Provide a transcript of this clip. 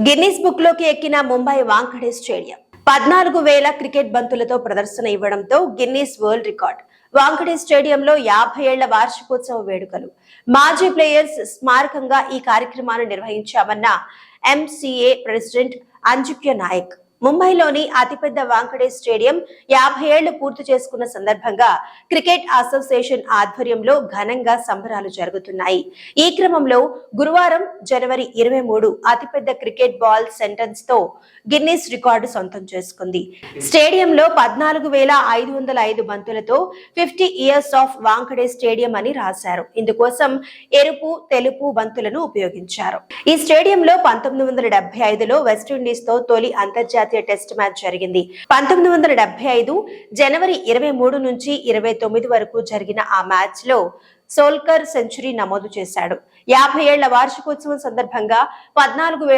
Guinness book లోకి ఎక్కిన Mumbai Wankhede stadium 14,000 cricket బంతులతో ప్రదర్శన ఇవ్వడంతో గిన్నిస్ వరల్డ్ రికార్డ్. వాంఖడే స్టేడియంలో 50 ఏళ్ల వార్షికోత్సవ వేడుకలు. మాజీ ప్లేయర్స్ స్మారకంగా ఈ కార్యక్రమాన్ని నిర్వహించామన్న ఎంసీఏ ప్రెసిడెంట్ అంజుక్య నాయక్. ముంబైలోని అతిపెద్ద వాంఖడే స్టేడియం 50 ఏళ్లు పూర్తి చేసుకున్న సందర్భంగా క్రికెట్ అసోసియేషన్ ఆధ్వర్యంలో ఘనంగా సంబరాలు జరుగుతున్నాయి. ఈ క్రమంలో గురువారం జనవరి 23 అతిపెద్ద క్రికెట్ బాల్ సెంటెన్స్ తో గిన్నిస్ రికార్డు సొంతం చేసుకుంది. స్టేడియంలో 14,505 బంతులతో 50 ఇయర్స్ ఆఫ్ వాంఖడే స్టేడియం అని రాశారు. ఇందుకోసం ఎరుపు, తెలుపు బంతులను ఉపయోగించారు. ఈ స్టేడియంలో 1975లో వెస్టిండీస్ తో తొలి అంతర్జాతీయ టెస్ట్ మ్యాచ్ జరిగింది. 1975 జనవరి 23 నుంచి 29 వరకు జరిగిన ఆ మ్యాచ్ లో సోల్కర్ సెంచరీ నమోదు చేశాడు. 50 ఏళ్ల వార్షికోత్సవం సందర్భంగా 14,000